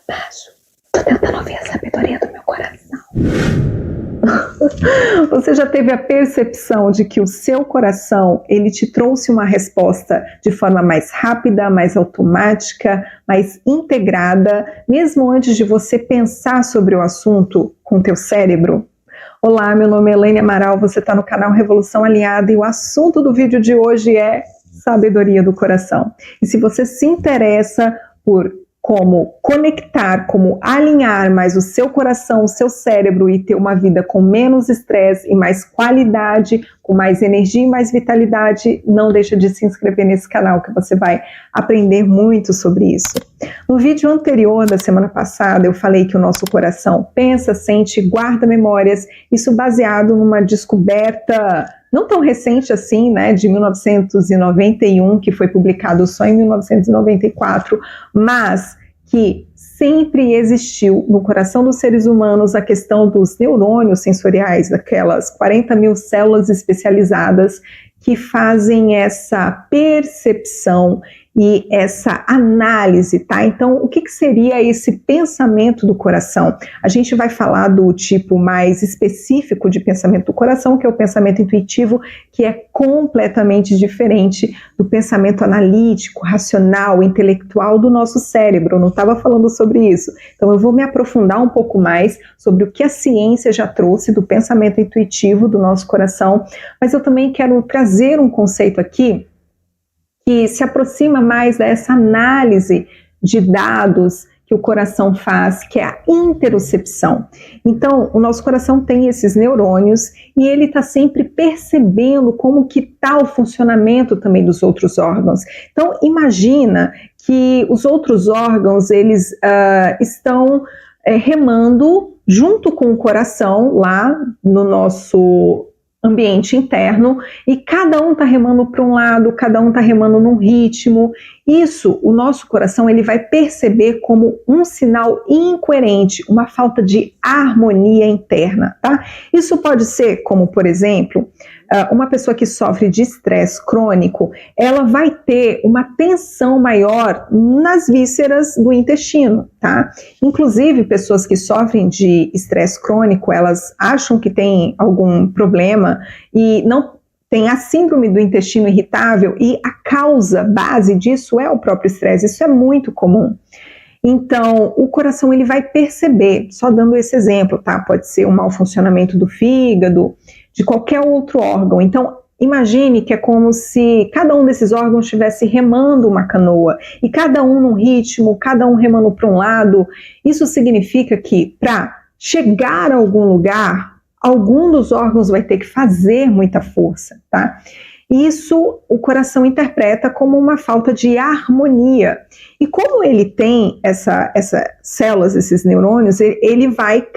Baixo. Tô tentando ouvir a sabedoria do meu coração. Você já teve a percepção de que o seu coração, ele te trouxe uma resposta de forma mais rápida, mais automática, mais integrada, mesmo antes de você pensar sobre o assunto com o teu cérebro? Olá, meu nome é Elaine Amaral, você está no canal Revolução Alinhada e o assunto do vídeo de hoje é sabedoria do coração. E se você se interessa por como conectar, como alinhar mais o seu coração, o seu cérebro e ter uma vida com menos estresse e mais qualidade, com mais energia e mais vitalidade, não deixa de se inscrever nesse canal que você vai aprender muito sobre isso. No vídeo anterior da semana passada eu falei que o nosso coração pensa, sente e guarda memórias, isso baseado numa descoberta não tão recente assim, né, de 1991, que foi publicado só em 1994, mas que sempre existiu no coração dos seres humanos a questão dos neurônios sensoriais, daquelas 40 mil células especializadas que fazem essa percepção e essa análise, tá? Então, o que seria esse pensamento do coração? A gente vai falar do tipo mais específico de pensamento do coração, que é o pensamento intuitivo, que é completamente diferente do pensamento analítico, racional, intelectual do nosso cérebro. Eu não estava falando sobre isso. Então, eu vou me aprofundar um pouco mais sobre o que a ciência já trouxe do pensamento intuitivo do nosso coração, mas eu também quero trazer um conceito aqui que se aproxima mais dessa análise de dados que o coração faz, que é a interocepção. Então, o nosso coração tem esses neurônios e ele está sempre percebendo como que está o funcionamento também dos outros órgãos. Então, imagina que os outros órgãos, eles estão remando junto com o coração lá no nosso ambiente interno, e cada um está remando para um lado, cada um está remando num ritmo. Isso, o nosso coração, ele vai perceber como um sinal incoerente, uma falta de harmonia interna, tá? Isso pode ser como, por exemplo, uma pessoa que sofre de estresse crônico, ela vai ter uma tensão maior nas vísceras do intestino, tá? Inclusive, pessoas que sofrem de estresse crônico, elas acham que tem algum problema e não tem a síndrome do intestino irritável, e a causa base disso é o próprio estresse. Isso é muito comum. Então, o coração, ele vai perceber, só dando esse exemplo, tá? Pode ser um mau funcionamento do fígado, de qualquer outro órgão. Então, imagine que é como se cada um desses órgãos estivesse remando uma canoa, e cada um num ritmo, cada um remando para um lado. Isso significa que para chegar a algum lugar, algum dos órgãos vai ter que fazer muita força, tá? Isso o coração interpreta como uma falta de harmonia. E como ele tem essas células, esses neurônios, ele vai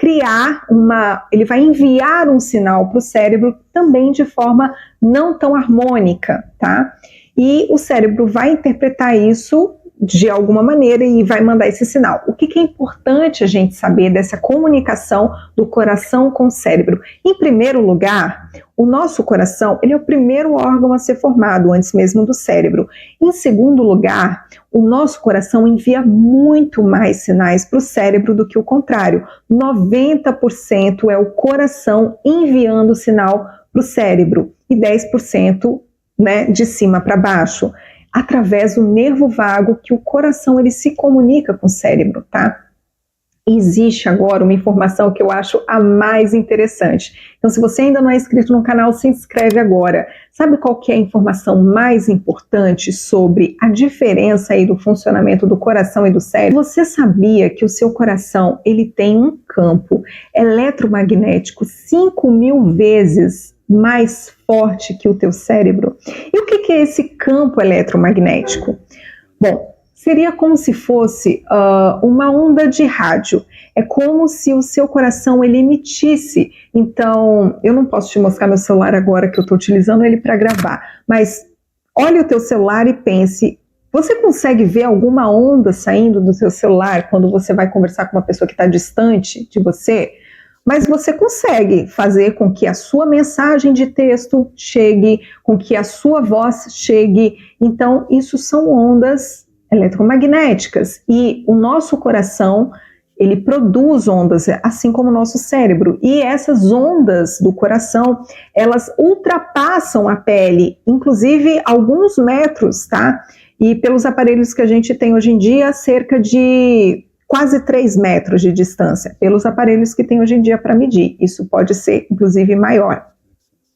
ele vai enviar um sinal para o cérebro também de forma não tão harmônica, tá? E o cérebro vai interpretar isso de alguma maneira e vai mandar esse sinal. O que é importante a gente saber dessa comunicação do coração com o cérebro? Em primeiro lugar, o nosso coração, ele é o primeiro órgão a ser formado, antes mesmo do cérebro. Em segundo lugar, o nosso coração envia muito mais sinais para o cérebro do que o contrário. 90% é o coração enviando sinal para o cérebro e 10%, né, de cima para baixo, através do nervo vago, que o coração ele se comunica com o cérebro, tá? Existe agora uma informação que eu acho a mais interessante. Então, se você ainda não é inscrito no canal, se inscreve agora. Sabe qual que é a informação mais importante sobre a diferença aí do funcionamento do coração e do cérebro? Você sabia que o seu coração ele tem um campo eletromagnético 5.000 vezes mais forte que o teu cérebro? E o que é esse campo eletromagnético? Bom, seria como se fosse uma onda de rádio. É como se o seu coração ele emitisse. Então, eu não posso te mostrar meu celular agora, que eu estou utilizando ele para gravar, mas olhe o teu celular e pense, você consegue ver alguma onda saindo do seu celular quando você vai conversar com uma pessoa que está distante de você? Mas você consegue fazer com que a sua mensagem de texto chegue, com que a sua voz chegue. Então, isso são ondas eletromagnéticas e o nosso coração, ele produz ondas, assim como o nosso cérebro. E essas ondas do coração, elas ultrapassam a pele, inclusive alguns metros, tá? E pelos aparelhos que a gente tem hoje em dia, cerca de quase 3 metros de distância, pelos aparelhos que tem hoje em dia para medir. Isso pode ser, inclusive, maior.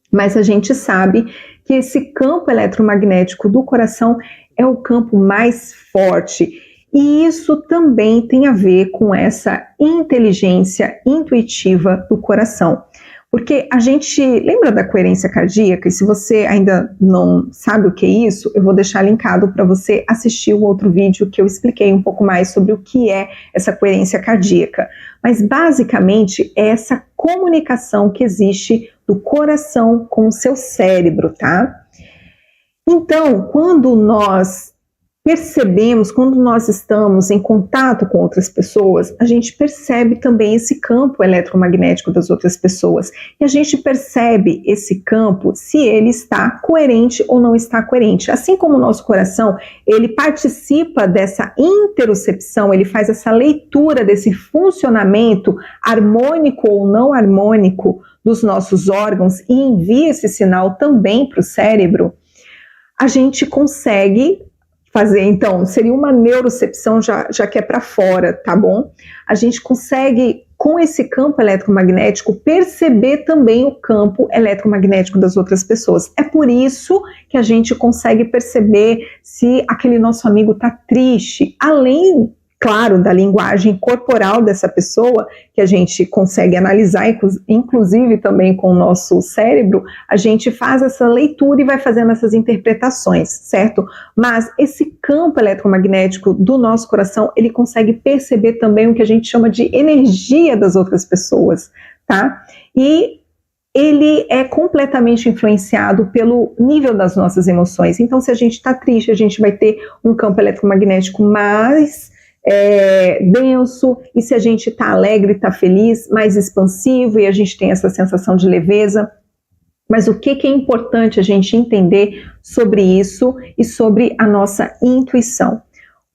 Mas a gente sabe que esse campo eletromagnético do coração é o campo mais forte. E isso também tem a ver com essa inteligência intuitiva do coração. Porque a gente lembra da coerência cardíaca, e se você ainda não sabe o que é isso, eu vou deixar linkado para você assistir o outro vídeo que eu expliquei um pouco mais sobre o que é essa coerência cardíaca. Mas basicamente é essa comunicação que existe do coração com o seu cérebro, tá? Então, quando nós percebemos, quando nós estamos em contato com outras pessoas, a gente percebe também esse campo eletromagnético das outras pessoas. E a gente percebe esse campo se ele está coerente ou não está coerente. Assim como o nosso coração, ele participa dessa interocepção, ele faz essa leitura desse funcionamento harmônico ou não harmônico dos nossos órgãos e envia esse sinal também para o cérebro, a gente consegue fazer, então, seria uma neurocepção já que é para fora, tá bom? A gente consegue, com esse campo eletromagnético, perceber também o campo eletromagnético das outras pessoas. É por isso que a gente consegue perceber se aquele nosso amigo está triste, além, claro, da linguagem corporal dessa pessoa, que a gente consegue analisar, inclusive também com o nosso cérebro, a gente faz essa leitura e vai fazendo essas interpretações, certo? Mas esse campo eletromagnético do nosso coração, ele consegue perceber também o que a gente chama de energia das outras pessoas, tá? E ele é completamente influenciado pelo nível das nossas emoções. Então, se a gente está triste, a gente vai ter um campo eletromagnético mais denso, e se a gente está alegre, está feliz, mais expansivo, e a gente tem essa sensação de leveza. Mas o que é importante a gente entender sobre isso e sobre a nossa intuição? O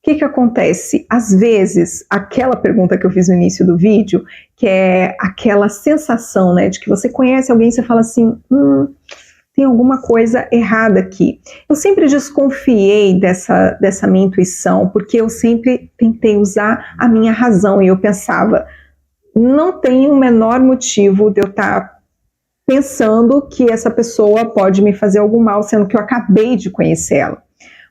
que acontece? Às vezes, aquela pergunta que eu fiz no início do vídeo, que é aquela sensação, né, de que você conhece alguém e você fala assim, tem alguma coisa errada aqui. Eu sempre desconfiei dessa minha intuição, porque eu sempre tentei usar a minha razão, e eu pensava, não tem o menor motivo de eu estar pensando que essa pessoa pode me fazer algum mal, sendo que eu acabei de conhecê-la.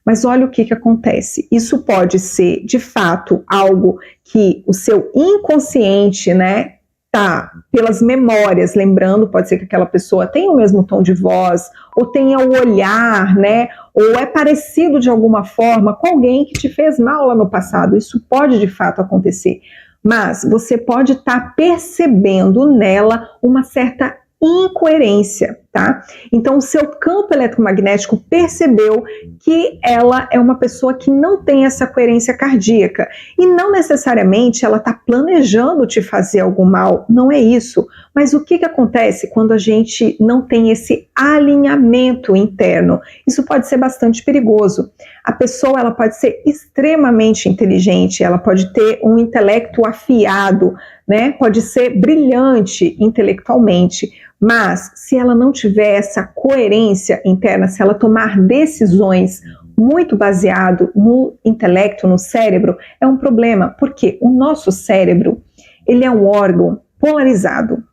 Mas olha o que acontece. Isso pode ser, de fato, algo que o seu inconsciente, né, tá, pelas memórias, lembrando, pode ser que aquela pessoa tenha o mesmo tom de voz, ou tenha o olhar, né, ou é parecido de alguma forma com alguém que te fez mal lá no passado. Isso pode, de fato, acontecer. Mas você pode estar percebendo nela uma certa incoerência, tá? Então, o seu campo eletromagnético percebeu que ela é uma pessoa que não tem essa coerência cardíaca, e não necessariamente ela está planejando te fazer algum mal, não é isso. Mas o que acontece quando a gente não tem esse alinhamento interno? Isso pode ser bastante perigoso. A pessoa, ela pode ser extremamente inteligente, ela pode ter um intelecto afiado, né? Pode ser brilhante intelectualmente, mas se ela não tiver essa coerência interna, se ela tomar decisões muito baseado no intelecto, no cérebro, é um problema, porque o nosso cérebro, ele é um órgão polarizado.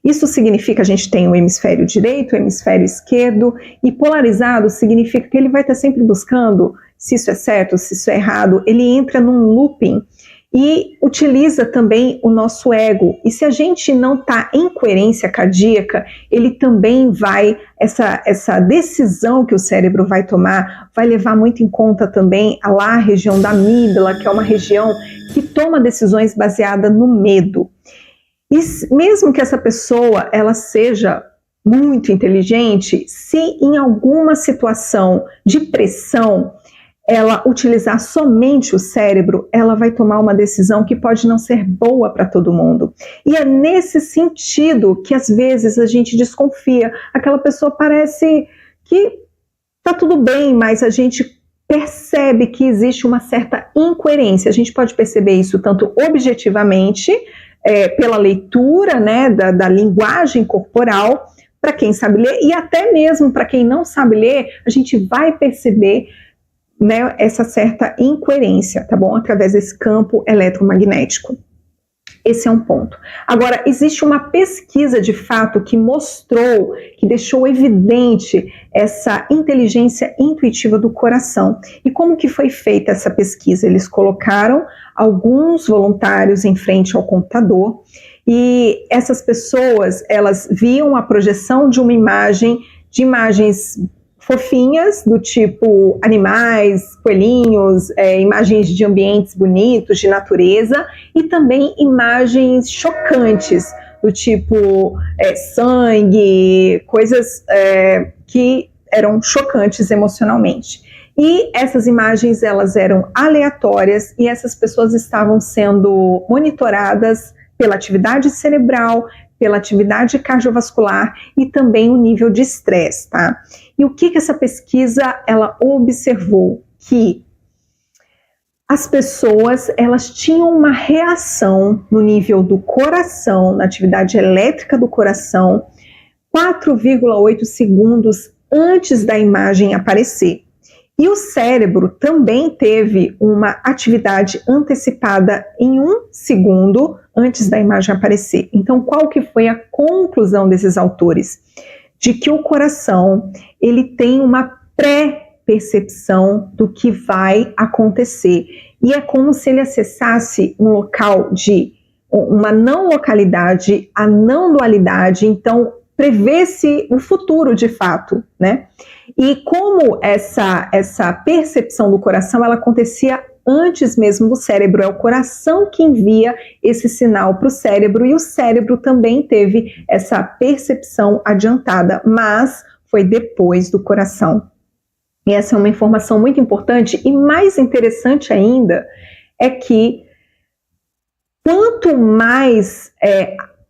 Isso significa que a gente tem o hemisfério direito, o hemisfério esquerdo, e polarizado significa que ele vai estar sempre buscando se isso é certo, se isso é errado, ele entra num looping e utiliza também o nosso ego. E se a gente não está em coerência cardíaca, ele também vai, essa decisão que o cérebro vai tomar, vai levar muito em conta também a região da amígdala, que é uma região que toma decisões baseadas no medo. E mesmo que essa pessoa ela seja muito inteligente, se em alguma situação de pressão ela utilizar somente o cérebro, ela vai tomar uma decisão que pode não ser boa para todo mundo. E é nesse sentido que às vezes a gente desconfia. Aquela pessoa parece que tá tudo bem, mas a gente percebe que existe uma certa incoerência. A gente pode perceber isso tanto objetivamente, pela leitura, né, da linguagem corporal, para quem sabe ler, e até mesmo para quem não sabe ler, a gente vai perceber, né, essa certa incoerência, tá bom? Através desse campo eletromagnético. Esse é um ponto. Agora, existe uma pesquisa de fato que mostrou, que deixou evidente essa inteligência intuitiva do coração. E como que foi feita essa pesquisa? Eles colocaram alguns voluntários em frente ao computador e essas pessoas, elas viam a projeção de uma imagem, de imagens fofinhas, do tipo animais, coelhinhos, imagens de ambientes bonitos, de natureza, e também imagens chocantes, do tipo sangue, coisas que eram chocantes emocionalmente. E essas imagens, elas eram aleatórias e essas pessoas estavam sendo monitoradas pela atividade cerebral, pela atividade cardiovascular e também o nível de estresse, tá? E o que essa pesquisa, ela observou? Que as pessoas, elas tinham uma reação no nível do coração, na atividade elétrica do coração, 4,8 segundos antes da imagem aparecer. E o cérebro também teve uma atividade antecipada em 1 segundo antes da imagem aparecer. Então, qual que foi a conclusão desses autores? De que o coração, ele tem uma pré-percepção do que vai acontecer. E é como se ele acessasse um local de uma não localidade, a não dualidade, então prevê-se o futuro de fato, né? E como essa percepção do coração, ela acontecia antes mesmo do cérebro, é o coração que envia esse sinal para o cérebro, e o cérebro também teve essa percepção adiantada, mas foi depois do coração. E essa é uma informação muito importante, e mais interessante ainda é que quanto mais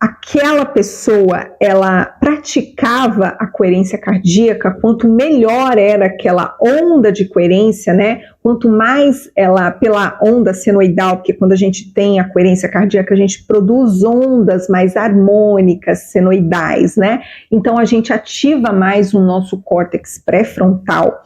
aquela pessoa, ela praticava a coerência cardíaca, quanto melhor era aquela onda de coerência, né? Quanto mais ela, pela onda senoidal, porque quando a gente tem a coerência cardíaca, a gente produz ondas mais harmônicas, senoidais, né? Então, a gente ativa mais o nosso córtex pré-frontal.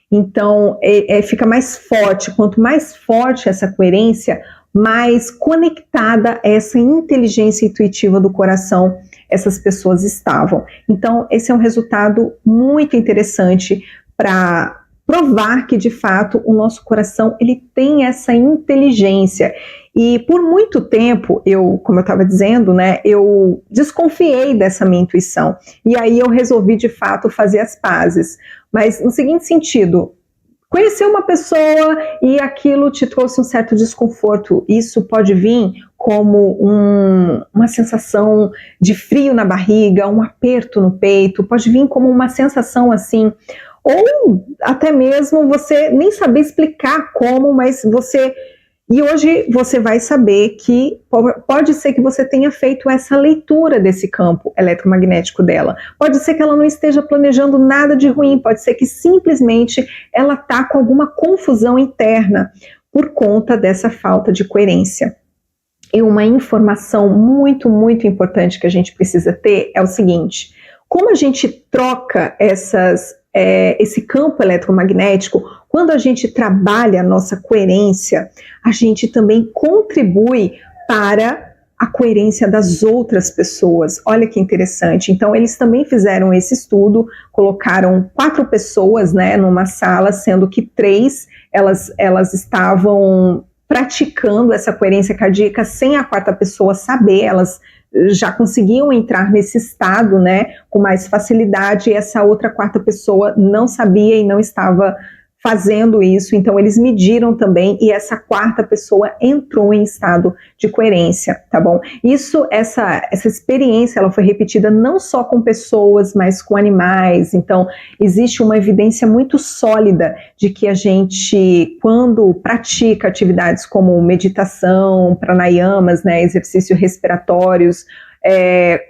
Então, fica mais forte. Quanto mais forte essa coerência, mais conectada a essa inteligência intuitiva do coração essas pessoas estavam. Então, esse é um resultado muito interessante para provar que, de fato, o nosso coração, ele tem essa inteligência. E por muito tempo, como eu estava dizendo, né, eu desconfiei dessa minha intuição. E aí eu resolvi, de fato, fazer as pazes. Mas no seguinte sentido, conhecer uma pessoa e aquilo te trouxe um certo desconforto. Isso pode vir como uma sensação de frio na barriga, um aperto no peito, pode vir como uma sensação assim, ou até mesmo você nem saber explicar como, mas você... E hoje você vai saber que pode ser que você tenha feito essa leitura desse campo eletromagnético dela. Pode ser que ela não esteja planejando nada de ruim, pode ser que simplesmente ela está com alguma confusão interna por conta dessa falta de coerência. E uma informação muito, muito importante que a gente precisa ter é o seguinte: como a gente troca esse campo eletromagnético, quando a gente trabalha a nossa coerência, a gente também contribui para a coerência das outras pessoas. Olha que interessante. Então, eles também fizeram esse estudo, colocaram 4 pessoas, né, numa sala, sendo que 3 elas estavam praticando essa coerência cardíaca sem a 4ª pessoa saber, elas já conseguiam entrar nesse estado, né, com mais facilidade, e essa outra 4ª pessoa não sabia e não estava fazendo isso, então eles mediram também, e essa 4ª pessoa entrou em estado de coerência, tá bom? Essa experiência, ela foi repetida não só com pessoas, mas com animais. Então, existe uma evidência muito sólida de que a gente, quando pratica atividades como meditação, pranayamas, né, exercícios respiratórios,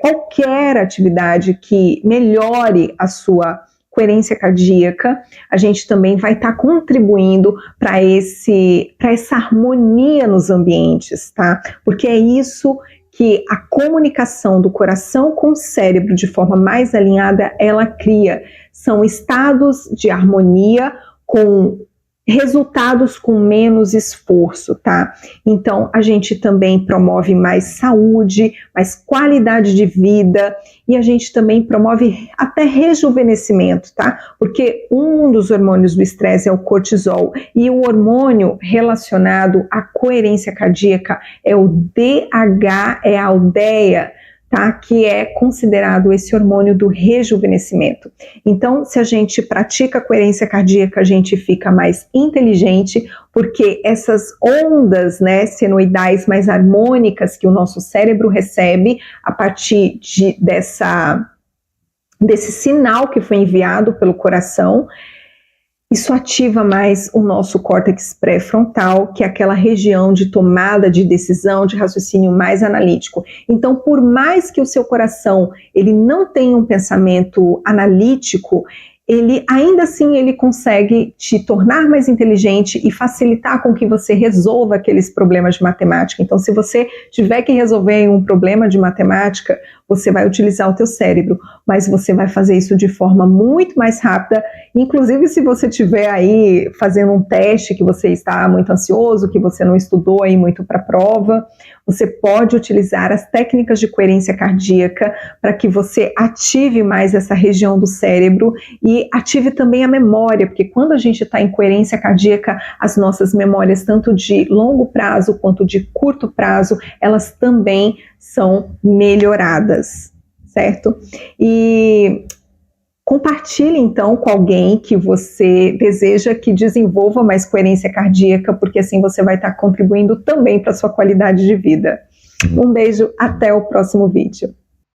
qualquer atividade que melhore a sua coerência cardíaca, a gente também vai estar contribuindo para essa harmonia nos ambientes, tá? Porque é isso que a comunicação do coração com o cérebro de forma mais alinhada, ela cria. São estados de harmonia com resultados com menos esforço, tá? Então, a gente também promove mais saúde, mais qualidade de vida, e a gente também promove até rejuvenescimento, tá? Porque um dos hormônios do estresse é o cortisol, e o hormônio relacionado à coerência cardíaca é o DH, é a aldeia, tá? Que é considerado esse hormônio do rejuvenescimento. Então, se a gente pratica a coerência cardíaca, a gente fica mais inteligente, porque essas ondas, né, senoidais mais harmônicas que o nosso cérebro recebe a partir desse sinal que foi enviado pelo coração, isso ativa mais o nosso córtex pré-frontal, que é aquela região de tomada de decisão, de raciocínio mais analítico. Então, por mais que o seu coração ele não tenha um pensamento analítico, ele ainda assim ele consegue te tornar mais inteligente e facilitar com que você resolva aqueles problemas de matemática. Então, se você tiver que resolver um problema de matemática, você vai utilizar o teu cérebro, mas você vai fazer isso de forma muito mais rápida. Inclusive, se você estiver aí fazendo um teste que você está muito ansioso, que você não estudou aí muito para a prova, você pode utilizar as técnicas de coerência cardíaca para que você ative mais essa região do cérebro e ative também a memória, porque quando a gente está em coerência cardíaca, as nossas memórias, tanto de longo prazo quanto de curto prazo, elas também são melhoradas, certo? E compartilhe então com alguém que você deseja que desenvolva mais coerência cardíaca, porque assim você vai estar contribuindo também para a sua qualidade de vida. Um beijo, até o próximo vídeo.